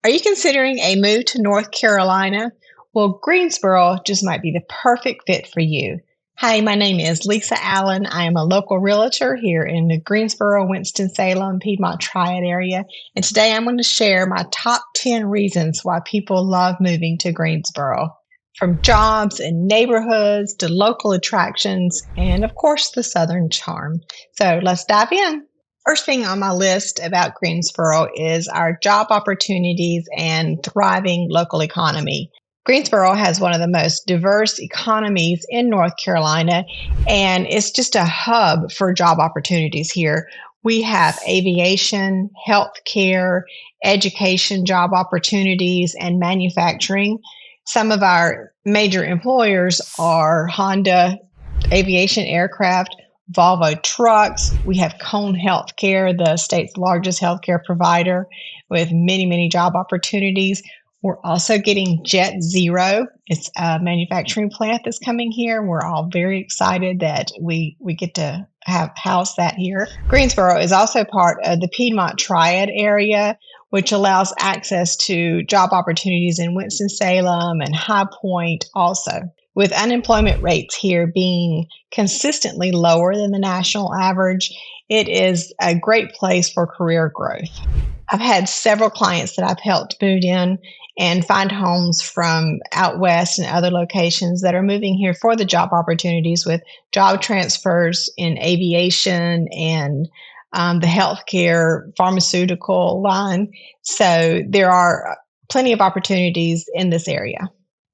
Are you considering a move to North Carolina? Well, Greensboro just might be the perfect fit for you. Hi, my name is Lisa Allen. I am a local realtor here in the Greensboro, Winston-Salem, Piedmont Triad area. And today I'm going to share my top 10 reasons why people love moving to Greensboro. From jobs and neighborhoods to local attractions, and of course, the Southern charm. So let's dive in. First thing on my list about Greensboro is our job opportunities and thriving local economy. Greensboro has one of the most diverse economies in North Carolina, and it's just a hub for job opportunities here. We have aviation, healthcare, education job opportunities, and manufacturing. Some of our major employers are Honda Aviation Aircraft, Volvo Trucks. We have Cone Healthcare, the state's largest healthcare provider, with many, many job opportunities. We're also getting Jet Zero. It's a manufacturing plant that's coming here. We're all very excited that we get to house that here. Greensboro is also part of the Piedmont Triad area, which allows access to job opportunities in Winston-Salem and High Point also. With unemployment rates here being consistently lower than the national average, it is a great place for career growth. I've had several clients that I've helped move in and find homes from out west and other locations that are moving here for the job opportunities with job transfers in aviation and the healthcare pharmaceutical line. So there are plenty of opportunities in this area.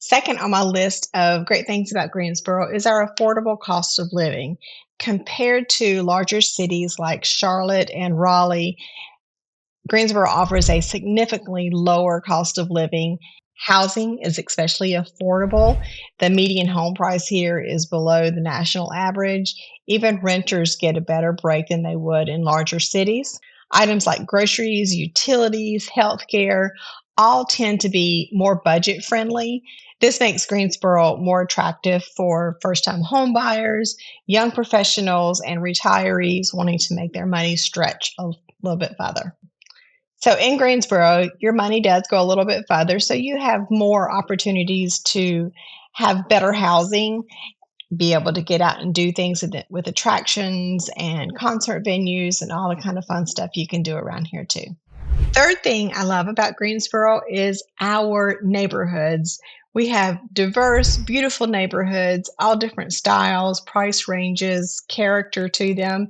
Second on my list of great things about Greensboro is our affordable cost of living. Compared to larger cities like Charlotte and Raleigh, Greensboro offers a significantly lower cost of living. Housing is especially affordable. The median home price here is below the national average. Even renters get a better break than they would in larger cities. Items like groceries, utilities, healthcare all tend to be more budget friendly. This makes Greensboro more attractive for first-time home buyers, young professionals, and retirees wanting to make their money stretch a little bit further. So in Greensboro, your money does go a little bit further, so you have more opportunities to have better housing, be able to get out and do things with attractions and concert venues and all the kind of fun stuff you can do around here too. Third thing I love about Greensboro is our neighborhoods. We have diverse, beautiful neighborhoods, all different styles, price ranges, character to them.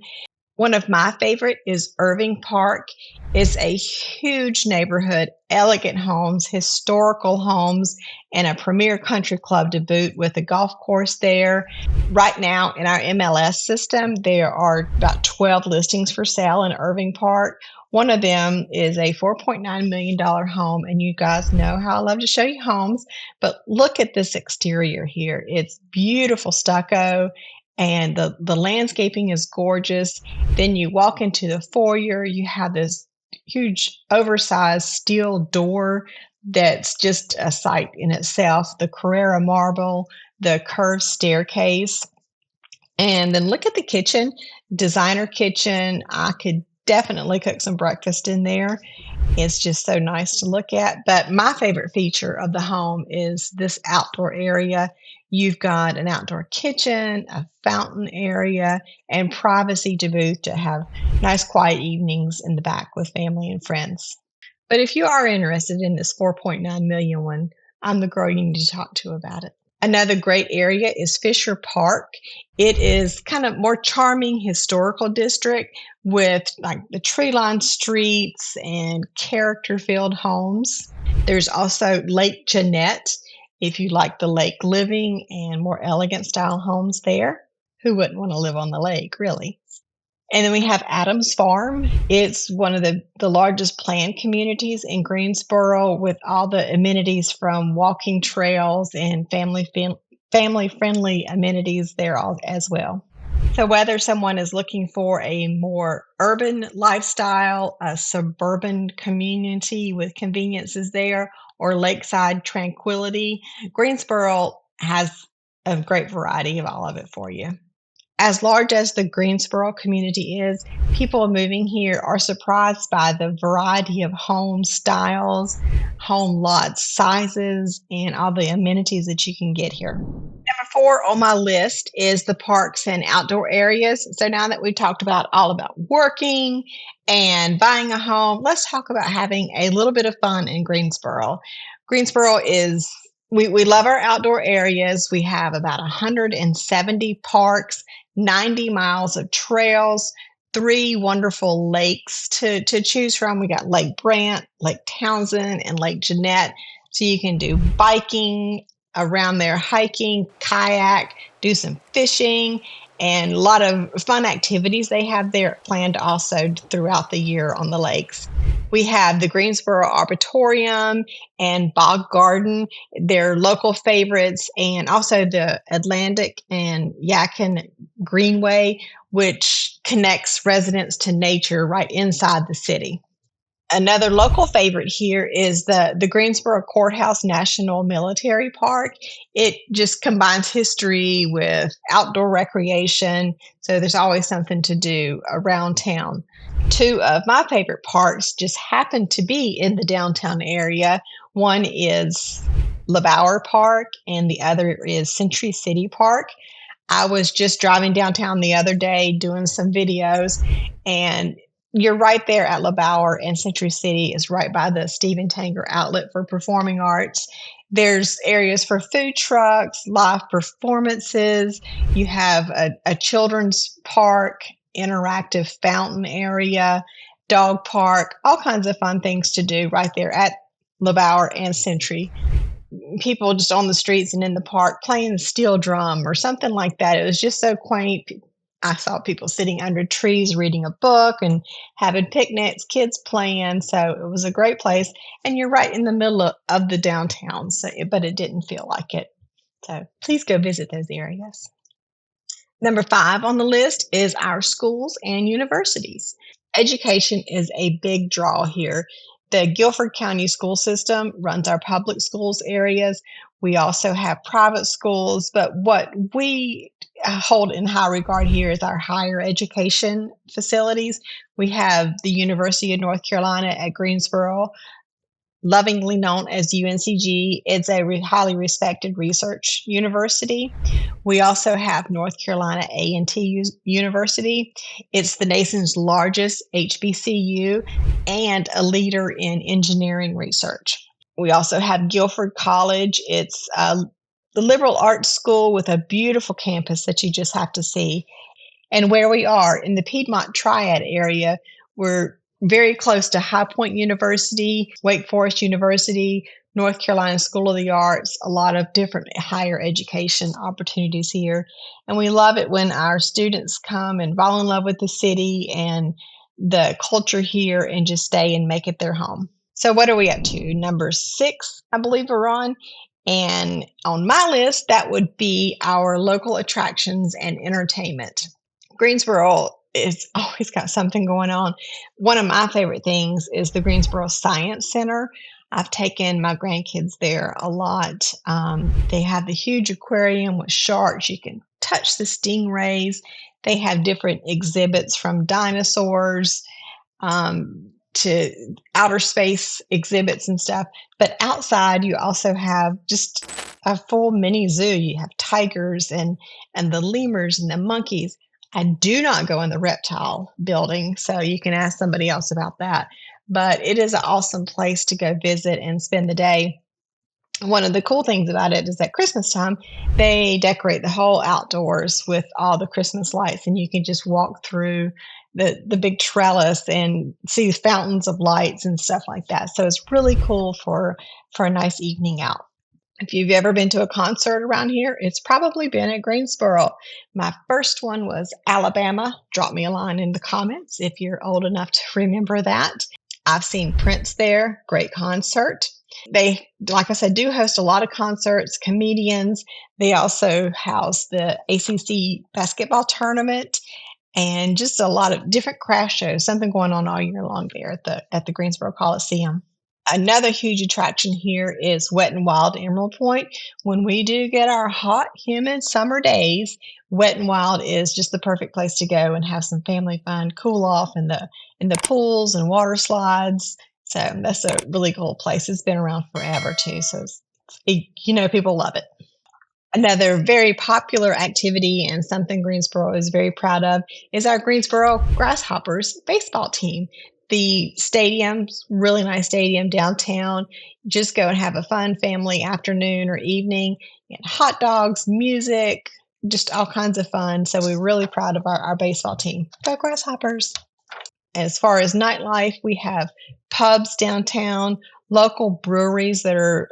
One of my favorite is Irving Park. It's a huge neighborhood, elegant homes, historical homes, and a premier country club to boot with a golf course there. Right now in our MLS system, there are about 12 listings for sale in Irving Park. One of them is a $4.9 million home, and you guys know how I love to show you homes, but look at this exterior here. It's beautiful stucco, and the landscaping is gorgeous. Then you walk into the foyer, you have this huge oversized steel door that's just a sight in itself, the Carrara marble, the curved staircase. And then look at the kitchen, designer kitchen. I could definitely cook some breakfast in there. It's just so nice to look at. But my favorite feature of the home is this outdoor area. You've got an outdoor kitchen, a fountain area, and privacy to boot to have nice quiet evenings in the back with family and friends. But if you are interested in this 4.9 million one, I'm the girl you need to talk to about it. Another great area is Fisher Park. It is kind of more charming historical district with like the tree-lined streets and character-filled homes. There's also Lake Jeanette, if you like the lake living and more elegant style homes there. Who wouldn't want to live on the lake, really? And then we have Adams Farm. It's one of the largest planned communities in Greensboro with all the amenities from walking trails and family-friendly amenities there as well. So whether someone is looking for a more urban lifestyle, a suburban community with conveniences there, or lakeside tranquility, Greensboro has a great variety of all of it for you. As large as the Greensboro community is, people moving here are surprised by the variety of home styles, home lot sizes, and all the amenities that you can get here. Number 4 on my list is the parks and outdoor areas. So now that we've talked all about working and buying a home, let's talk about having a little bit of fun in Greensboro. Greensboro is we love our outdoor areas. We have about 170 parks, 90 miles of trails, 3 wonderful lakes to choose from. We got Lake Brant, Lake Townsend, and Lake Jeanette. So you can do biking around there, hiking, kayak, do some fishing, and a lot of fun activities they have there planned also throughout the year on the lakes. We have the Greensboro Arboretum and Bog Garden. They're local favorites, and also the Atlantic and Yadkin Greenway, which connects residents to nature right inside the city. Another local favorite here is the Greensboro Courthouse National Military Park. It just combines history with outdoor recreation, so there's always something to do around town. 2 of my favorite parks just happen to be in the downtown area. One is LeBauer Park, and the other is Century City Park. I was just driving downtown the other day doing some videos, and you're right there at LeBauer, and Century City is right by the Stephen Tanger Outlet for Performing Arts. There's areas for food trucks, live performances. You have a children's park, interactive fountain area, dog park, all kinds of fun things to do right there at LeBauer and Century. People just on the streets and in the park playing the steel drum or something like that. It was just so quaint. I saw people sitting under trees reading a book and having picnics, kids playing. So it was a great place. And you're right in the middle of the downtown, but it didn't feel like it. So please go visit those areas. Number 5 on the list is our schools and universities. Education is a big draw here. The Guilford County school system runs our public schools areas. We also have private schools, but what we hold in high regard here is our higher education facilities. We have the University of North Carolina at Greensboro, lovingly known as UNCG. It's a highly respected research university. We also have North Carolina A&T University. It's the nation's largest HBCU and a leader in engineering research. We also have Guilford College. It's the liberal arts school with a beautiful campus that you just have to see. And where we are in the Piedmont Triad area, we're very close to High Point University, Wake Forest University, North Carolina School of the Arts, a lot of different higher education opportunities here. And we love it when our students come and fall in love with the city and the culture here and just stay and make it their home. So what are we up to? Number 6, I believe we're on. And on my list, that would be our local attractions and entertainment. Greensboro is always got something going on. One of my favorite things is the Greensboro Science Center. I've taken my grandkids there a lot. They have the huge aquarium with sharks. You can touch the stingrays. They have different exhibits from dinosaurs to outer space exhibits and stuff. But outside, you also have just a full mini zoo. You have tigers and the lemurs and the monkeys. I do not go in the reptile building, so you can ask somebody else about that. But it is an awesome place to go visit and spend the day. One of the cool things about it is at Christmas time, they decorate the whole outdoors with all the Christmas lights, and you can just walk through the big trellis and see fountains of lights and stuff like that. So it's really cool for a nice evening out. If you've ever been to a concert around here, it's probably been at Greensboro. My first one was Alabama. Drop me a line in the comments if you're old enough to remember that. I've seen Prince there. Great concert. They, like I said, do host a lot of concerts, comedians. They also house the ACC basketball tournament and just a lot of different craft shows, something going on all year long there at the Greensboro Coliseum. Another huge attraction here is Wet and Wild Emerald Point. When we do get our hot, humid summer days, Wet and Wild is just the perfect place to go and have some family fun, cool off in the pools and water slides. So that's a really cool place. It's been around forever too, so people love it. Another very popular activity and something Greensboro is very proud of is our Greensboro Grasshoppers baseball team. The stadium's really nice stadium downtown. Just go and have a fun family afternoon or evening. And hot dogs, music, just all kinds of fun. So we're really proud of our baseball team. Go Grasshoppers. As far as nightlife, we have pubs downtown, local breweries that are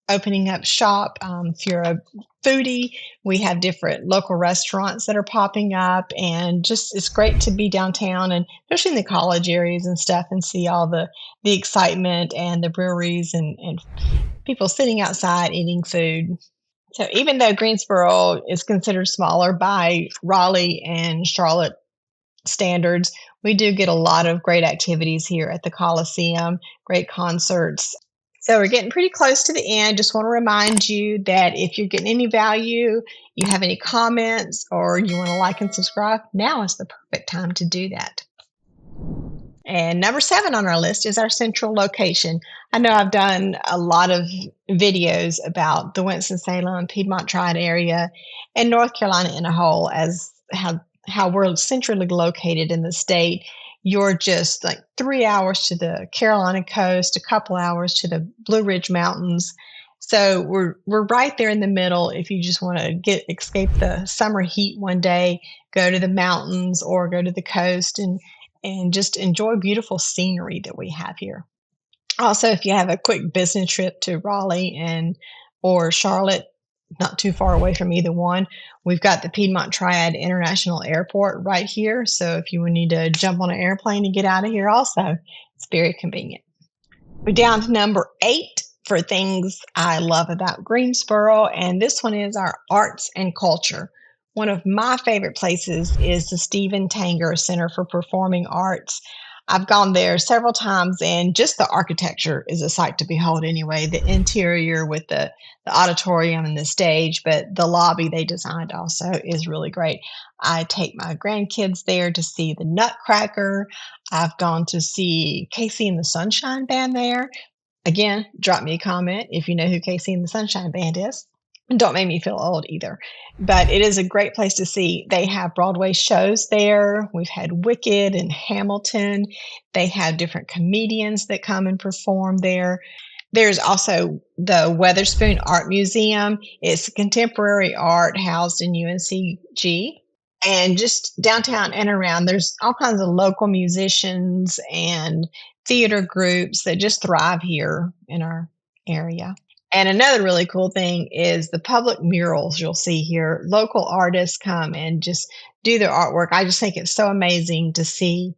opening up shop. If you're a foodie, we have different local restaurants that are popping up, and just it's great to be downtown, and especially in the college areas and stuff, and see all the excitement and the breweries and people sitting outside eating food. So even though Greensboro is considered smaller by Raleigh and Charlotte standards, we do get a lot of great activities here at the Coliseum, great concerts. So we're getting pretty close to the end. Just want to remind you that if you're getting any value, you have any comments, or you want to like and subscribe, now is the perfect time to do that. And number 7 on our list is our central location. I know I've done a lot of videos about the Winston-Salem, Piedmont Triad area, and North Carolina in a whole, as how we're centrally located in the state. You're just like 3 hours to the Carolina coast, a couple hours to the Blue Ridge Mountains. So we're right there in the middle. If you just want to escape the summer heat one day, go to the mountains or go to the coast and just enjoy beautiful scenery that we have here. Also, if you have a quick business trip to Raleigh or Charlotte, not too far away from either one, we've got the Piedmont Triad International Airport right here. So if you need to jump on an airplane and get out of here also, it's very convenient. We're down to number 8 for things I love about Greensboro, and this one is our arts and culture. One of my favorite places is the Stephen Tanger Center for Performing Arts. I've gone there several times, and just the architecture is a sight to behold anyway. The interior with the auditorium and the stage, but the lobby they designed also is really great. I take my grandkids there to see the Nutcracker. I've gone to see Casey and the Sunshine Band there. Again, drop me a comment if you know who Casey and the Sunshine Band is. And don't make me feel old either. But it is a great place to see. They have Broadway shows there. We've had Wicked and Hamilton. They have different comedians that come and perform there. There's also the Weatherspoon Art Museum. It's contemporary art housed in UNCG. And just downtown and around, there's all kinds of local musicians and theater groups that just thrive here in our area. And another really cool thing is the public murals you'll see here. Local artists come and just do their artwork. I just think it's so amazing to see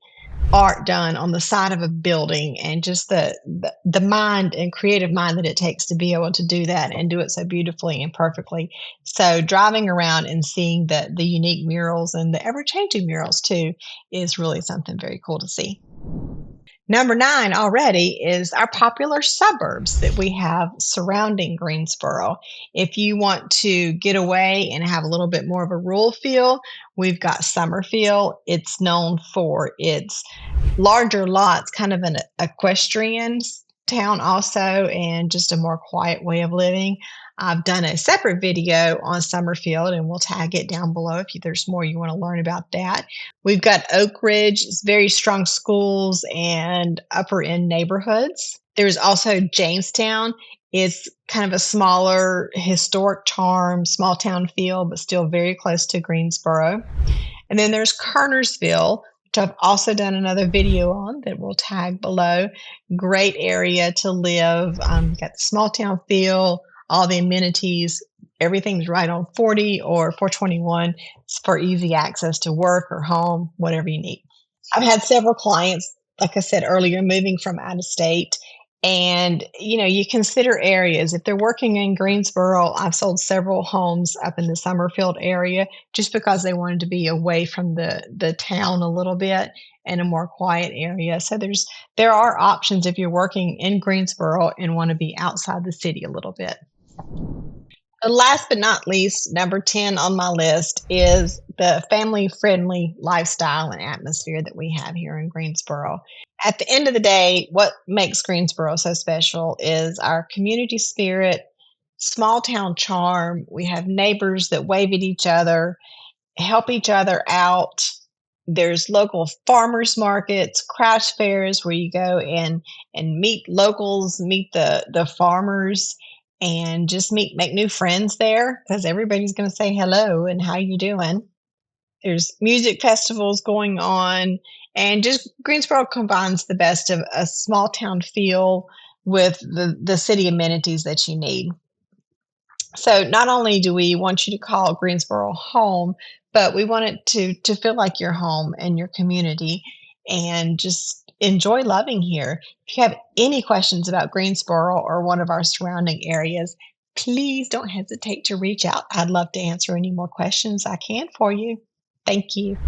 art done on the side of a building, and just the mind and creative mind that it takes to be able to do that and do it so beautifully and perfectly. So driving around and seeing the unique murals and the ever-changing murals too is really something very cool to see. Number 9 already is our popular suburbs that we have surrounding Greensboro. If you want to get away and have a little bit more of a rural feel, we've got Summerfield. It's known for its larger lots, kind of an equestrian town also, and just a more quiet way of living. I've done a separate video on Summerfield, and we'll tag it down below if there's more you want to learn about that. We've got Oak Ridge. It's very strong schools and upper end neighborhoods. There's also Jamestown. It's kind of a smaller historic charm, small town feel, but still very close to Greensboro. And then there's Kernersville, which I've also done another video on that we'll tag below. Great area to live. Got the small town feel, all the amenities, everything's right on 40 or 421 for easy access to work or home, whatever you need. I've had several clients, like I said earlier, moving from out of state, And, you consider areas. If they're working in Greensboro, I've sold several homes up in the Summerfield area just because they wanted to be away from the town a little bit and a more quiet area. So there are options if you're working in Greensboro and want to be outside the city a little bit. Last but not least, number 10 on my list is the family friendly lifestyle and atmosphere that we have here in Greensboro. At the end of the day, what makes Greensboro so special is our community spirit, small town charm. We have neighbors that wave at each other, help each other out. There's local farmers markets, craft fairs where you go and meet locals, meet the farmers, and just make new friends there because everybody's going to say hello and how you doing. There's music festivals going on, and just Greensboro combines the best of a small town feel with the city amenities that you need. So not only do we want you to call Greensboro home, but we want it to feel like your home and your community and just enjoy loving here. If you have any questions about Greensboro or one of our surrounding areas, please don't hesitate to reach out. I'd love to answer any more questions I can for you. Thank you.